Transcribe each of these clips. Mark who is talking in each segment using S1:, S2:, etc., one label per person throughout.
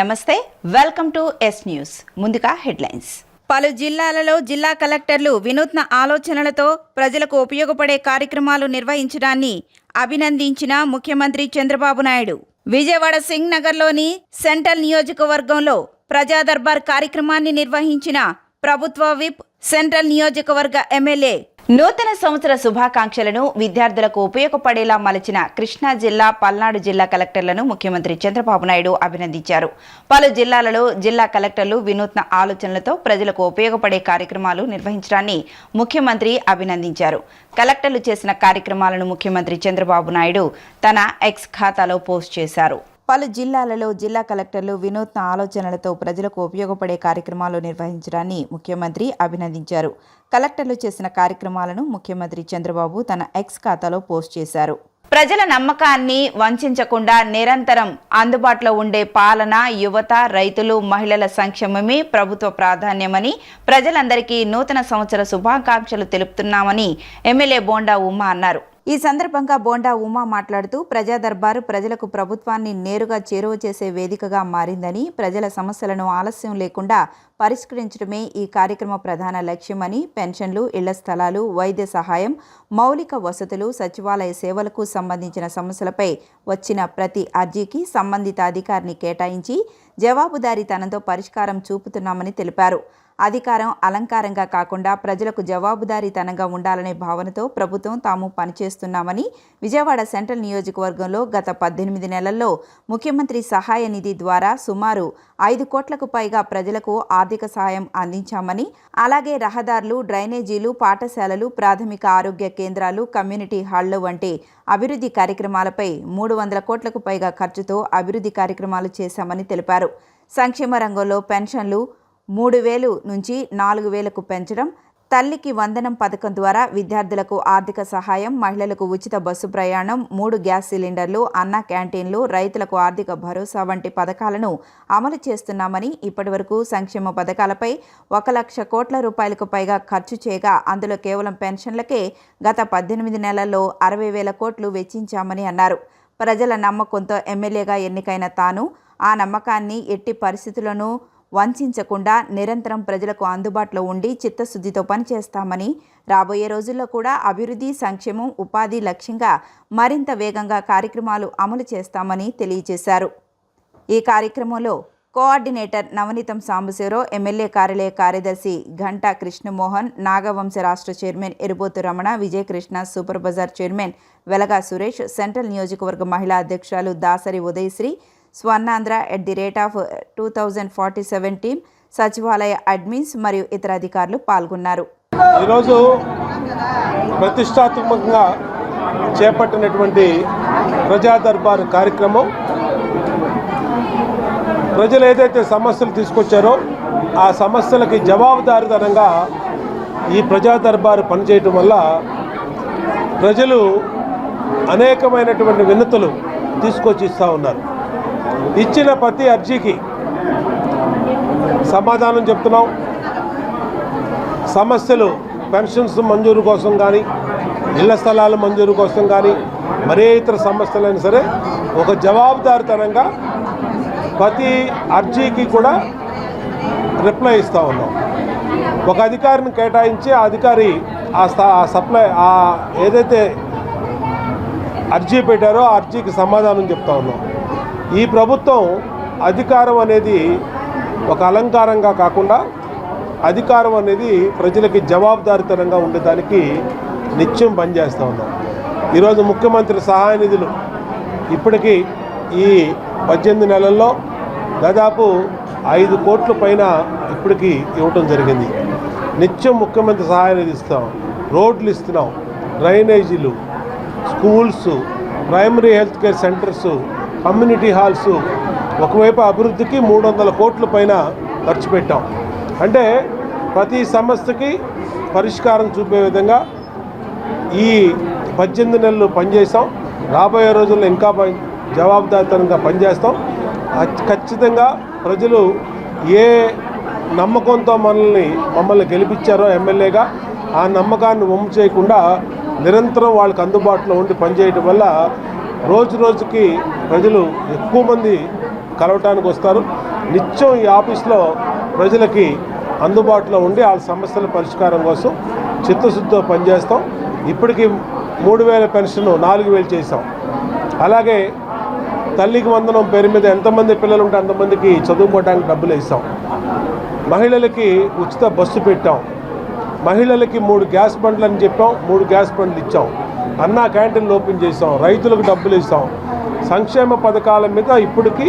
S1: నమస్తే, welcome to yes news. ముందుగా headlines. పలు జిల్లాలలో జిల్లా కలెక్టర్లు వినూత్న ఆలోచనలతో ప్రజలకు ఉపయోగపడే కార్యక్రమాలు నిర్వహించడాన్ని అభినందించిన ముఖ్యమంత్రి చంద్రబాబు నాయుడు. విజయవాడ సింగ్ నగర్లోని సెంట్రల్ నియోజకవర్గంలో ప్రజా దర్బార్ కార్యక్రమాన్ని నిర్వహించిన ప్రభుత్వ విప్, సెంట్రల్ నియోజకవర్గ ఎమ్మెల్యే. నూతన సంవత్సర శుభాకాంక్షలను విద్యార్థులకు ఉపయోగపడేలా మలచిన కృష్ణా జిల్లా, పల్నాడు జిల్లా కలెక్టర్లను ముఖ్యమంత్రి చంద్రబాబు నాయుడు అభినందించారు. పలు జిల్లాలలో జిల్లా కలెక్టర్లు వినూత్న ఆలోచనలతో ప్రజలకు ఉపయోగపడే కార్యక్రమాలు నిర్వహించడాన్ని ముఖ్యమంత్రి అభినందించారు. కలెక్టర్లు చేసిన కార్యక్రమాలను ముఖ్యమంత్రి చంద్రబాబు నాయుడు తన ఎక్స్ ఖాతాలో పోస్ట్ చేశారు. పలు జిల్లాలలో జిల్లా కలెక్టర్లు వినూత్న ఆలోచనలతో ప్రజలకు ఉపయోగపడే కార్యక్రమాలు నిర్వహించడాన్ని ముఖ్యమంత్రి అభినందించారు. కలెక్టర్లు చేసిన కార్యక్రమాలను ముఖ్యమంత్రి చంద్రబాబు తన ఎక్స్ ఖాతాలో పోస్ట్ చేశారు. ప్రజల నమ్మకాన్ని వంచకుండా నిరంతరం అందుబాటులో ఉండే పాలన, యువత, రైతులు, మహిళల సంక్షేమమే ప్రభుత్వ ప్రాధాన్యమని, ప్రజలందరికీ నూతన సంవత్సర శుభాకాంక్షలు తెలుపుతున్నామని ఎమ్మెల్యే బోండా ఉమా అన్నారు. ఈ సందర్భంగా బోండా ఉమా మాట్లాడుతూ ప్రజా దర్బారు ప్రజలకు ప్రభుత్వాన్ని నేరుగా చేరువ చేసే వేదికగా మారిందని, ప్రజల సమస్యలను ఆలస్యం లేకుండా పరిష్కరించడమే ఈ కార్యక్రమ ప్రధాన లక్ష్యమని, పెన్షన్లు, ఇళ్ల స్థలాలు, వైద్య సహాయం, మౌలిక వసతులు, సచివాలయ సేవలకు సంబంధించిన సమస్యలపై వచ్చిన ప్రతి అర్జీకి సంబంధిత అధికారిని కేటాయించి జవాబుదారీతనంతో పరిష్కారం చూపుతున్నామని తెలిపారు. అధికారం అలంకారంగా కాకుండా ప్రజలకు జవాబుదారీతనంగా ఉండాలనే భావనతో ప్రభుత్వం తాము పనిచేస్తున్నామని, విజయవాడ సెంట్రల్ నియోజకవర్గంలో గత 18 నెలల్లో ముఖ్యమంత్రి సహాయ నిధి ద్వారా సుమారు 5 కోట్లకు పైగా ప్రజలకు ఆర్థిక సహాయం అందించామని, అలాగే రహదారులు, డ్రైనేజీలు, పాఠశాలలు, ప్రాథమిక ఆరోగ్య కేంద్రాలు, కమ్యూనిటీ హాళ్లు వంటి అభివృద్ధి కార్యక్రమాలపై 300 కోట్లకు పైగా ఖర్చుతో అభివృద్ధి కార్యక్రమాలు చేశామని తెలిపారు. సంక్షేమ రంగంలో పెన్షన్లు 3,000 నుంచి 4,000కు పెంచడం, తల్లికి వందనం పథకం ద్వారా విద్యార్థులకు ఆర్థిక సహాయం, మహిళలకు ఉచిత బస్సు ప్రయాణం, 3 గ్యాస్ సిలిండర్లు, అన్న క్యాంటీన్లు, రైతులకు ఆర్థిక భరోసా వంటి పథకాలను అమలు చేస్తున్నామని, ఇప్పటివరకు సంక్షేమ పథకాలపై 1,00,000 కోట్ల రూపాయలకు పైగా ఖర్చు చేయగా అందులో కేవలం పెన్షన్లకే గత 18 నెలల్లో 60,000 కోట్లు వెచ్చించామని అన్నారు. ప్రజల నమ్మకంతో ఎమ్మెల్యేగా ఎన్నికైన తాను ఆ నమ్మకాన్ని ఎట్టి పరిస్థితులను వంచకుండా నిరంతరం ప్రజలకు అందుబాటులో ఉండి చిత్తశుద్ధితో పనిచేస్తామని, రాబోయే రోజుల్లో కూడా అభివృద్ధి, సంక్షేమం, ఉపాధి లక్ష్యంగా మరింత వేగంగా కార్యక్రమాలు అమలు చేస్తామని తెలియజేశారు. ఈ కార్యక్రమంలో కోఆర్డినేటర్ నవనీతం సాంబశివరావు, ఎమ్మెల్యే కార్యాలయ కార్యదర్శి ఘంటా కృష్ణమోహన్, నాగవంశ రాష్ట్ర chairman Erubothu Ramana, Vijayakrishna, super bazaar chairman Velaga Suresh, central నియోజకవర్గ మహిళా అధ్యక్షురాలు దాసరి ఉదయశ్రీ, స్వర్ణాంధ్ర @2047 టీం, సచివాలయ అడ్మిన్స్ మరియు ఇతర అధికారులు పాల్గొన్నారు.
S2: ఈరోజు ప్రతిష్టాత్మకంగా చేపట్టినటువంటి ప్రజా దర్బార్ కార్యక్రమం ప్రజలు ఏదైతే సమస్యలు తీసుకొచ్చారో ఆ సమస్యలకి జవాబుదారీతనంగా ఈ ప్రజా దర్బారు పనిచేయటం వల్ల ప్రజలు అనేకమైనటువంటి వినతులు తీసుకొచ్చి ఇస్తూ ఉన్నారు. ఇచ్చిన ప్రతి అర్జీకి సమాధానం చెప్తున్నాం. సమస్యలు, పెన్షన్స్ మంజూరు కోసం కానీ, ఇళ్ల స్థలాల మంజూరు కోసం కానీ, మరే ఇతర సమస్యలైనా సరే ఒక జవాబుదారీతనంగా ప్రతి అర్జీకి కూడా రిప్లై ఇస్తూ ఉన్నాం. ఒక అధికారిని కేటాయించి ఆ అధికారి ఏదైతే అర్జీ పెట్టారో ఆ అర్జీకి సమాధానం చెప్తా ఉన్నాం. ఈ ప్రభుత్వం అధికారం అనేది ఒక అలంకారంగా కాకుండా అధికారం అనేది ప్రజలకి జవాబుదారీతనంగా ఉండేదానికి నిత్యం పనిచేస్తూ ఉన్నాం. ఈరోజు ముఖ్యమంత్రి సహాయ నిధులు ఇప్పటికీ ఈ 18 నెలల్లో దాదాపు 5 కోట్ల పైన ఇప్పటికీ ఇవ్వటం జరిగింది. నిత్యం ముఖ్యమంత్రి సహాయ నిధి ఇస్తాం, రోడ్లు ఇస్తున్నాం, డ్రైనేజీలు, schools, primary health care centres, community halls, ఒకవైపు అభివృద్ధికి 300 కోట్ల పైన ఖర్చు పెట్టాం. అంటే ప్రతి సమస్యకి పరిష్కారం చూపే విధంగా ఈ 18 నెలలు పనిచేస్తాం. రాబోయే రోజుల్లో ఇంకా జవాబుదారీతనంగా పనిచేస్తాం. ఖచ్చితంగా ప్రజలు ఏ నమ్మకంతో మమ్మల్ని గెలిపించారో ఎమ్మెల్యేగా ఆ నమ్మకాన్ని వమ్ము చేయకుండా నిరంతరం వాళ్ళకి అందుబాటులో ఉండి పనిచేయడం వల్ల రోజు రోజుకి ప్రజలు ఎక్కువ మంది కలవటానికి వస్తారు. నిత్యం ఈ ఆఫీస్లో ప్రజలకి అందుబాటులో ఉండి వాళ్ళ సమస్యల పరిష్కారం కోసం చిత్తశుద్ధితో పనిచేస్తాం. ఇప్పటికీ 3,000 పెన్షన్ 4,000 చేసాం. అలాగే తల్లికి వందనం పేరు మీద ఎంతమంది పిల్లలు ఉంటే అంతమందికి చదువుకోవడానికి డబ్బులు ఇస్తాం. మహిళలకి ఉచిత బస్సు పెట్టాం. మహిళలకి 3 గ్యాస్ బండ్లు అని చెప్పాం, 3 గ్యాస్ బండ్లు ఇచ్చాం. అన్నా క్యాంటీన్లు ఓపెన్ చేసాం. రైతులకు డబ్బులు ఇస్తాం. సంక్షేమ పథకాల మీద ఇప్పటికీ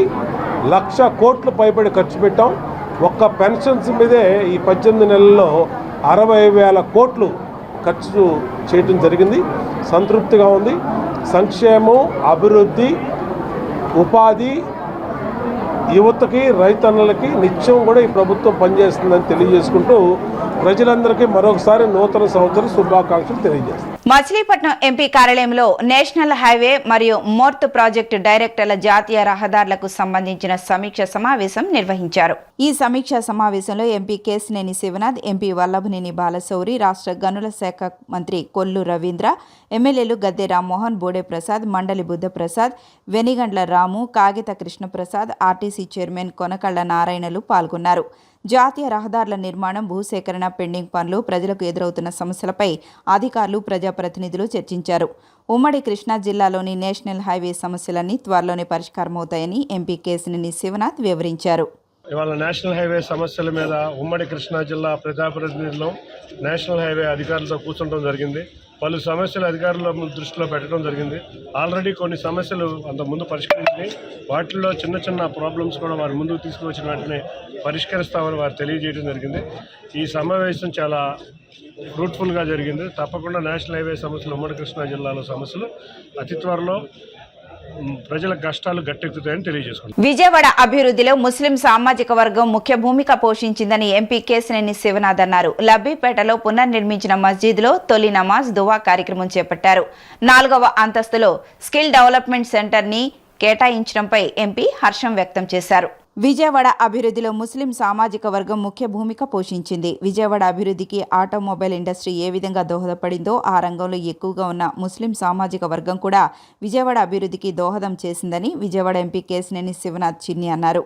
S2: 1,00,000 కోట్లు పైబడి ఖర్చు పెట్టాం. ఒక్క పెన్షన్స్ మీదే ఈ 18 నెలల్లో 60,000 కోట్లు ఖర్చు చేయడం జరిగింది. సంతృప్తిగా ఉంది. సంక్షేమం, అభివృద్ధి, ఉపాధి, యువతకి, రైతన్నలకి నిత్యం కూడా ఈ ప్రభుత్వం పనిచేస్తుందని తెలియజేసుకుంటూ ప్రజలందరికీ మరొకసారి నూతన సంవత్సర శుభాకాంక్షలు తెలియజేస్తాం.
S1: మచిలీపట్నం ఎంపీ కార్యాలయంలో నేషనల్ హైవే మరియు మోర్త్ ప్రాజెక్టు డైరెక్టర్ల జాతీయ రహదారులకు సంబంధించిన సమీక్ష సమావేశం నిర్వహించారు. ఈ సమీక్షా సమావేశంలో ఎంపీ కేశినేని శివనాథ్, ఎంపీ వల్లభనేని బాలశౌరి, రాష్ట్ర గనుల శాఖ మంత్రి కొల్లు రవీంద్ర, ఎమ్మెల్యేలు గద్దె రామ్మోహన్, బోడే ప్రసాద్, మండలి బుద్ధప్రసాద్, వెనిగండ్ల రాము, కాగిత కృష్ణప్రసాద్, ఆర్టీసీ చైర్మన్ కొనకళ్ల నారాయణలు పాల్గొన్నారు. జాతీయ రహదారుల నిర్మాణం, భూసేకరణ, పెండింగ్ పనులు, ప్రజలకు ఎదురవుతున్న సమస్యలపై అధికారులు, ప్రజాప్రతినిధులు చర్చించారు. ఉమ్మడి కృష్ణా జిల్లాలోని నేషనల్ హైవే సమస్యలన్నీ త్వరలోనే పరిష్కారమవుతాయని ఎంపీ కేశినేని శివనాథ్ వివరించారు.
S3: ఇవాళ నేషనల్ హైవే సమస్యల మీద ఉమ్మడి కృష్ణా జిల్లా ప్రజాప్రతినిధులు నేషనల్ హైవే అధికారులతో కూర్చోవడం జరిగింది. పలు సమస్యలు అధికారుల దృష్టిలో పెట్టడం జరిగింది. ఆల్రెడీ కొన్ని సమస్యలు అంత ముందు పరిష్కరించినాయి. వాటిల్లో చిన్న చిన్న ప్రాబ్లమ్స్ కూడా వారి ముందుకు తీసుకువచ్చిన వెంటనే పరిష్కరిస్తామని వారు తెలియజేయడం జరిగింది. ఈ సమావేశం చాలా ఫ్రూట్ఫుల్గా జరిగింది. తప్పకుండా నేషనల్ హైవే సమస్యలు, ఉమ్మడి కృష్ణా జిల్లాలో సమస్యలు అతి త్వరలో ప్రజల కష్టాలు గట్టెక్కుతాయని తెలియజేసుకుంటారు.
S1: విజయవాడ అభివృద్ధిలో ముస్లిం సామాజిక వర్గం ముఖ్య భూమిక పోషించిందని ఎంపీ కేశినేని శివనాథ్ అన్నారు. లబ్బీపేటలో పునర్నిర్మించిన మస్జిద్లో తొలి నమాజ్ దువా కార్యక్రమం చేపట్టారు. 4వ అంతస్తులో స్కిల్ డెవలప్మెంట్ సెంటర్ని కేటాయించడంపై ఎంపీ హర్షం వ్యక్తం చేశారు. విజయవాడ అభివృద్ధిలో ముస్లిం సామాజిక వర్గం ముఖ్య భూమిక పోషించింది. విజయవాడ అభివృద్ధికి ఆటోమొబైల్ ఇండస్ట్రీ ఏ విధంగా దోహదపడిందో ఆ రంగంలో ఎక్కువగా ఉన్న ముస్లిం సామాజిక వర్గం కూడా విజయవాడ అభివృద్ధికి దోహదం చేసిందని విజయవాడ ఎంపీ కేశినేని శివనాథ్ చిన్ని అన్నారు.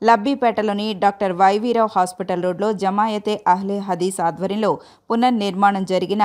S1: లబ్బీపేటలోని డాక్టర్ వైవీరావు హాస్పిటల్ రోడ్లో జమాయతే అహ్లే హదీస్ ఆధ్వర్యంలో పునర్నిర్మాణం జరిగిన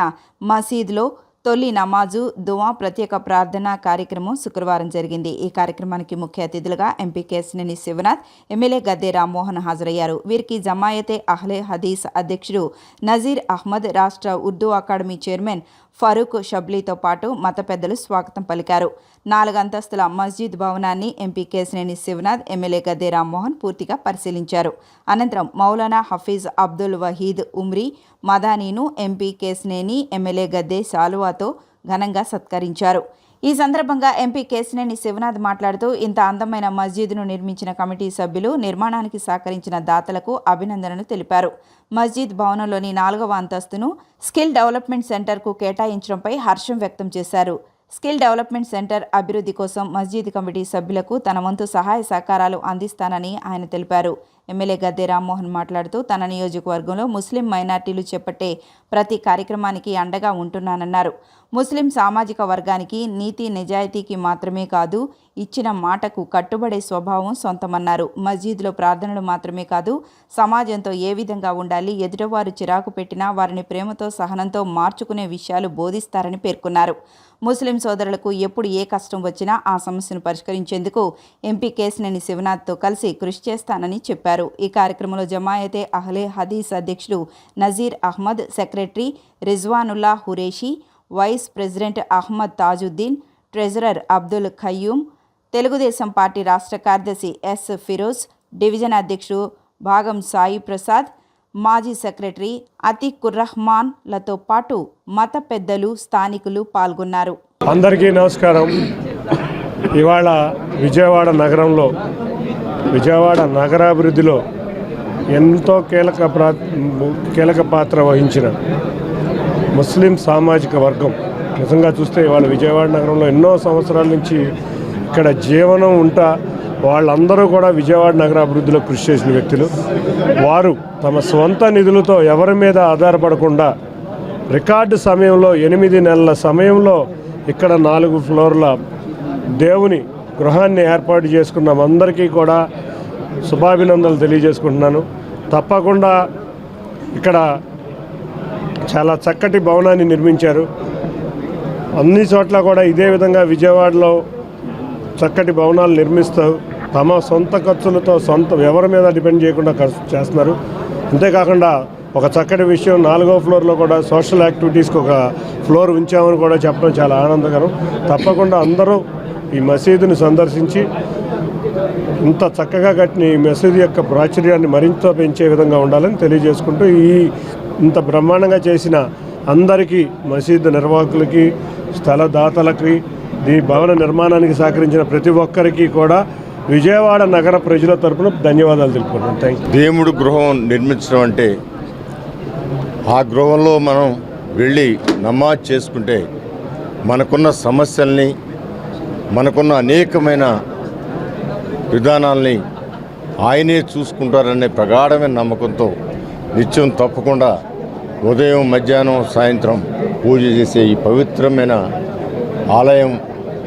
S1: మసీదులో తొలి నమాజు దువా ప్రత్యేక ప్రార్థన కార్యక్రమం శుక్రవారం జరిగింది. ఈ కార్యక్రమానికి ముఖ్య అతిథులుగా ఎంపీ కేశినేని శివనాథ్, ఎమ్మెల్యే గద్దె రామ్మోహన్ హాజరయ్యారు. వీరికి జమాయతే అహ్లే హదీస్ అధ్యక్షుడు నజీర్ అహ్మద్, రాష్ట్ర ఉర్దూ అకాడమీ చైర్మన్ ఫరూక్ షబ్లీతో పాటు మత పెద్దలు స్వాగతం పలికారు. 4 అంతస్తుల మస్జిద్ భవనాన్ని ఎంపీ కేశినేని శివనాథ్, ఎమ్మెల్యే గద్దె రామ్మోహన్ పూర్తిగా పరిశీలించారు. అనంతరం మౌలానా హఫీజ్ అబ్దుల్ వహీద్ ఉమ్రీ మదానీను ఎంపీ కేశినేని, ఎమ్మెల్యే గద్దె శాలువాతో ఘనంగా సత్కరించారు. ఈ సందర్భంగా ఎంపీ కేశినేని శివనాథ్ మాట్లాడుతూ, ఇంత అందమైన మస్జిద్ను నిర్మించిన కమిటీ సభ్యులు, నిర్మాణానికి సహకరించిన దాతలకు అభినందనలు తెలిపారు. మస్జిద్ భవనంలోని 4వ అంతస్తును స్కిల్ డెవలప్మెంట్ సెంటర్కు కేటాయించడంపై హర్షం వ్యక్తం చేశారు. స్కిల్ డెవలప్మెంట్ సెంటర్ అభివృద్ధి కోసం మస్జిద్ కమిటీ సభ్యులకు తన వంతు సహాయ సహకారాలు అందిస్తానని ఆయన తెలిపారు. ఎమ్మెల్యే గద్దె రామ్మోహన్ మాట్లాడుతూ, తన నియోజకవర్గంలో ముస్లిం మైనార్టీలు చేపట్టే ప్రతి కార్యక్రమానికి అండగా ఉంటున్నానన్నారు. ముస్లిం సామాజిక వర్గానికి నీతి నిజాయితీకి మాత్రమే కాదు, ఇచ్చిన మాటకు కట్టుబడే స్వభావం సొంతమన్నారు. మస్జిద్లో ప్రార్థనలు మాత్రమే కాదు, సమాజంతో ఏ విధంగా ఉండాలి, ఎదుటివారు చిరాకు పెట్టినా వారిని ప్రేమతో, సహనంతో మార్చుకునే విషయాలు బోధిస్తారని పేర్కొన్నారు. ముస్లిం సోదరులకు ఎప్పుడు ఏ కష్టం వచ్చినా ఆ సమస్యను పరిష్కరించేందుకు ఎంపీ కేశినేని శివనాథ్తో కలిసి కృషి చేస్తానని చెప్పారు. ఈ కార్యక్రమంలో జమాయతే అహ్లే హదీస్ అధ్యక్షుడు Nazeer Ahmed, secretary Rizwanullah Qureshi, vice president Ahmed Tajuddin, treasurer Abdul Khayyum, Telugu Desam party రాష్ట్ర కార్యదర్శి ఎస్ ఫిరోజ్, డివిజన్ అధ్యక్షుడు భాగం సాయి ప్రసాద్, మాజీ సెక్రటరీ అతీకుర్ రహమాన్లతో పాటు మత పెద్దలు, స్థానికులు పాల్గొన్నారు.
S3: అందరికీ నమస్కారం. ఇవాళ విజయవాడ నగరంలో, విజయవాడ నగరాభివృద్ధిలో ఎంతో కీలక పాత్ర వహించిన ముస్లిం సామాజిక వర్గం, నిజంగా చూస్తే ఇవాళ విజయవాడ నగరంలో ఎన్నో సంవత్సరాల నుంచి ఇక్కడ జీవనం ఉంటా వాళ్ళందరూ కూడా విజయవాడ నగర అభివృద్ధిలో కృషి చేసిన వ్యక్తులు. వారు తమ స్వంత నిధులతో ఎవరి మీద ఆధారపడకుండా రికార్డు సమయంలో 8 నెలల సమయంలో ఇక్కడ 4 ఫ్లోర్ల దేవుని గృహాన్ని ఏర్పాటు చేసుకున్నాం. అందరికీ కూడా శుభాభినందనలు తెలియజేసుకుంటున్నాను. తప్పకుండా ఇక్కడ చాలా చక్కటి భవనాన్ని నిర్మించారు. అన్ని చోట్ల కూడా ఇదే విధంగా విజయవాడలో చక్కటి భవనాలు నిర్మిస్తూ తమ సొంత ఖర్చులతో ఎవరి మీద డిపెండ్ చేయకుండా ఖర్చు చేస్తున్నారు. అంతేకాకుండా ఒక చక్కటి విషయం, 4వ ఫ్లోర్లో కూడా సోషల్ యాక్టివిటీస్కి ఒక ఫ్లోర్ ఉంచామని కూడా చెప్పడం చాలా ఆనందకరం. తప్పకుండా అందరూ ఈ మసీదుని సందర్శించి ఇంత చక్కగా కట్టిన ఈ మసీదు యొక్క ప్రాచుర్యాన్ని మరింత పెంచే విధంగా ఉండాలని తెలియజేసుకుంటూ, ఇంత బ్రహ్మాండంగా చేసిన అందరికీ, మసీదు నిర్వాహకులకి, స్థలదాతలకి, ఈ భవన నిర్మాణానికి సహకరించిన ప్రతి ఒక్కరికి కూడా విజయవాడ నగర ప్రజల తరపున ధన్యవాదాలు తెలుపుకుంటున్నాను. Thank you.
S4: దేవుడు గృహం నిర్మించడం అంటే ఆ గృహంలో మనం వెళ్ళి నమాజ్ చేసుకుంటే మనకున్న సమస్యల్ని, మనకున్న అనేకమైన విధానాల్ని ఆయనే చూసుకుంటారనే ప్రగాఢమైన నమ్మకంతో నిత్యం తప్పకుండా ఉదయం, మధ్యాహ్నం, సాయంత్రం పూజ చేసే ఈ పవిత్రమైన ఆలయం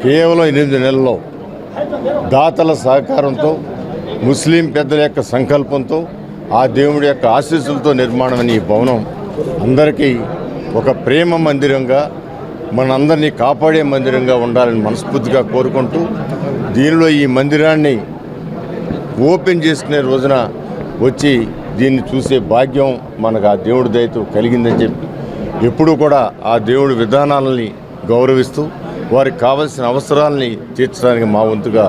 S4: కేవలం 8 నెలల్లో దాతల సహకారంతో, ముస్లిం పెద్దల యొక్క సంకల్పంతో, ఆ దేవుడి యొక్క ఆశీస్సులతో నిర్మాణమైన ఈ భవనం అందరికీ ఒక ప్రేమ మందిరంగా, మనందరినీ కాపాడే మందిరంగా ఉండాలని మనస్ఫూర్తిగా కోరుకుంటూ, దీనిలో ఈ మందిరాన్ని ఓపెన్ చేసుకునే రోజున వచ్చి దీన్ని చూసే భాగ్యం మనకు ఆ దేవుడి దయతో కలిగిందని చెప్పి, ఎప్పుడూ కూడా ఆ దేవుడి విధానాలని గౌరవిస్తూ వారికి కావలసిన అవసరాలని తీర్చడానికి మా వంతుగా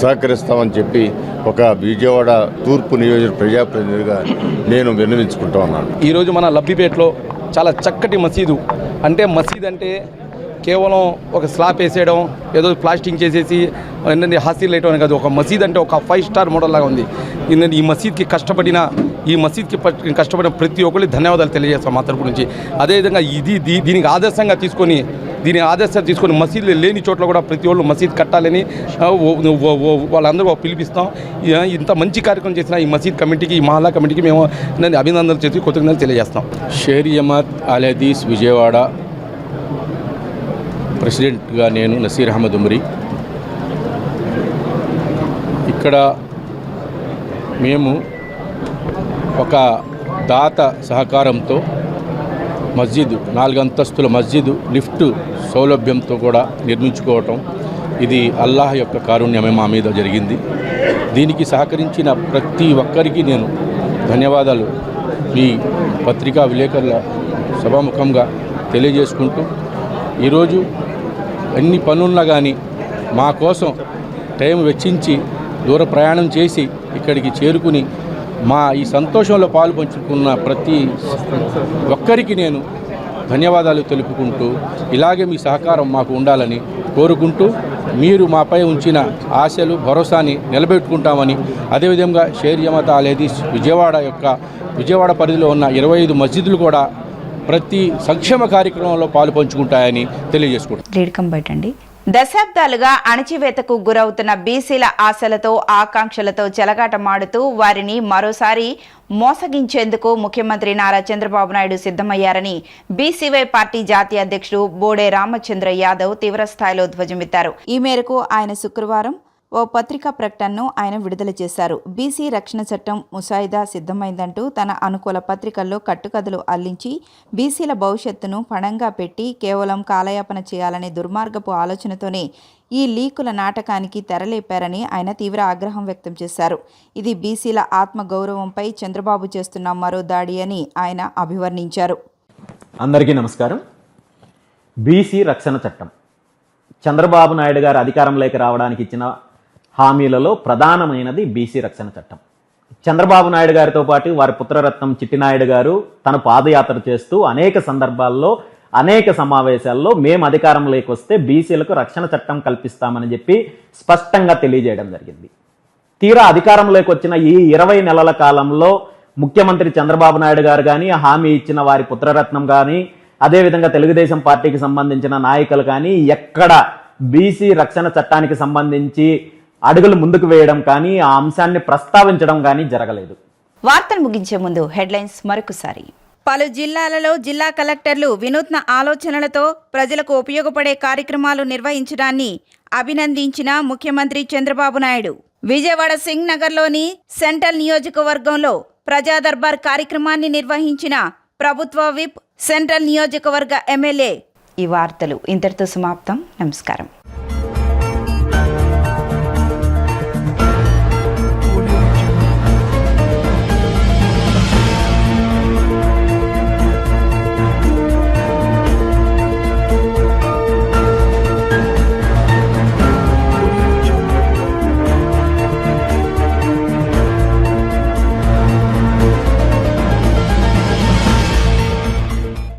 S4: సహకరిస్తామని చెప్పి ఒక విజయవాడ తూర్పు నియోజక ప్రజాప్రతినిధిగా నేను విన్నవించుకుంటా ఉన్నాను.
S5: ఈరోజు మన లబ్బిపేటలో చాలా చక్కటి మసీదు, అంటే మసీద్ అంటే కేవలం ఒక స్లాబ్ వేసేయడం, ఏదో ప్లాస్టింగ్ చేసేసి ఏంటంటే హాస్టల్ వేయడం కాదు. ఒక మసీద్ అంటే ఒక 5 స్టార్ మోడల్ లాగా ఉంది. ఈ మసీద్కి కష్టపడిన ప్రతి ఒక్కరికి ధన్యవాదాలు తెలియజేస్తాం మా తరపు నుంచి. అదేవిధంగా దీనికి ఆదర్శంగా తీసుకొని మసీదులు లేని చోట్ల కూడా ప్రతి ఒళ్ళు మసీద్ కట్టాలని వాళ్ళందరూ పిలిపిస్తాం. ఇంత మంచి కార్యక్రమం చేసిన ఈ మసీద్ కమిటీకి, ఈ మహల్లా కమిటీకి మేము అభినందనలు చేసి కృతజ్ఞతలు తెలియజేస్తాం.
S6: షేర్ జమాత్ అల్ హదీస్ విజయవాడ ప్రెసిడెంట్గా నేను నసీర్ అహ్మద్ ఉమరి. ఇక్కడ మేము ఒక దాత సహకారంతో మస్జిద్ 4 అంతస్తుల మస్జిద్ లిఫ్ట్ సౌలభ్యంతో కూడా నిర్మించుకోవటం, ఇది అల్లాహ్ యొక్క కారుణ్యమే మా మీద జరిగింది. దీనికి సహకరించిన ప్రతి ఒక్కరికి నేను ధన్యవాదాలు మీ పత్రికా విలేకరుల సభాముఖంగా తెలియజేసుకుంటూ, ఈరోజు ఎన్ని పనున్నా కానీ మా కోసం టైం వెచ్చించి దూర ప్రయాణం చేసి ఇక్కడికి చేరుకుని మా ఈ సంతోషంలో పాలు పంచుకున్న ప్రతి ఒక్కరికి నేను ధన్యవాదాలు తెలుపుకుంటూ, ఇలాగే మీ సహకారం మాకు ఉండాలని కోరుకుంటూ, మీరు మాపై ఉంచిన ఆశలు, భరోసాని నిలబెట్టుకుంటామని, అదేవిధంగా షేర్ జమాత్ అల్ హదీస్ విజయవాడ పరిధిలో ఉన్న 25 మస్జిదులు కూడా ప్రతి సంక్షేమ కార్యక్రమంలో పాలు పంచుకుంటాయని తెలియజేసుకుంటాం.
S1: దశాబ్దాలుగా అణచివేతకు గురవుతున్న బీసీల ఆశలతో, ఆకాంక్షలతో చెలగాటమాడుతూ వారిని మరోసారి మోసగించేందుకు ముఖ్యమంత్రి నారా చంద్రబాబు నాయుడు సిద్ధమయ్యారని బీసీవై పార్టీ జాతీయ అధ్యక్షుడు బోడే రామచంద్ర యాదవ్ తీవ్రస్థాయిలో ధ్వజమెత్తారు. ఈ మేరకు ఆయన శుక్రవారం ఓ పత్రికా ప్రకటనను ఆయన విడుదల చేశారు. బీసీ రక్షణ చట్టం ముసాయిదా సిద్ధమైందంటూ తన అనుకూల పత్రికల్లో కట్టుకథలు అల్లించి బీసీల భవిష్యత్తును పణంగా పెట్టి కేవలం కాలయాపన చేయాలనే దుర్మార్గపు ఆలోచనతోనే ఈ లీకుల నాటకానికి తెరలేపారని ఆయన తీవ్ర ఆగ్రహం వ్యక్తం చేశారు. ఇది బీసీల ఆత్మగౌరవంపై చంద్రబాబు చేస్తున్న మరో దాడి అని ఆయన అభివర్ణించారు.
S7: అందరికీ నమస్కారం. బీసీ రక్షణ చట్టం చంద్రబాబు నాయుడు గారు అధికారంలోకి రావడానికి ఇచ్చిన హామీలలో ప్రధానమైనది బీసీ రక్షణ చట్టం. చంద్రబాబు నాయుడు గారితో పాటు వారి పుత్రరత్నం చిట్టినాయుడు గారు తను పాదయాత్ర చేస్తూ అనేక సందర్భాల్లో, అనేక సమావేశాల్లో మేము అధికారంలోకి వస్తే బీసీలకు రక్షణ చట్టం కల్పిస్తామని చెప్పి స్పష్టంగా తెలియజేయడం జరిగింది. తీరా అధికారంలోకి వచ్చిన ఈ 20 నెలల కాలంలో ముఖ్యమంత్రి చంద్రబాబు నాయుడు గారు కానీ, హామీ ఇచ్చిన వారి పుత్రరత్నం కానీ, అదేవిధంగా తెలుగుదేశం పార్టీకి సంబంధించిన నాయకులు కానీ ఎక్కడ బీసీ రక్షణ చట్టానికి సంబంధించి అడుగులు ముందుకు వేయడం కానీ, ఆ అంశాన్ని ప్రస్తావించడం కానీ జరగలేదు.
S1: వార్తలు ముగించే ముందు హెడ్లైన్స్ మరొకసారి. పలు జిల్లాలలో జిల్లా కలెక్టర్లు వినూత్న ఆలోచనలతో ప్రజలకు ఉపయోగపడే కార్యక్రమాలు నిర్వహించడాన్ని అభినందించిన ముఖ్యమంత్రి చంద్రబాబు నాయుడు. విజయవాడ సింగ్ నగర్లోని సెంట్రల్ నియోజకవర్గంలో ప్రజా దర్బార్ కార్యక్రమాన్ని నిర్వహించిన ప్రభుత్వ విప్, సెంట్రల్ నియోజకవర్గ ఎమ్మెల్యే. ఈ వార్తలు ఇంతటితో సమాప్తం. నమస్కారం.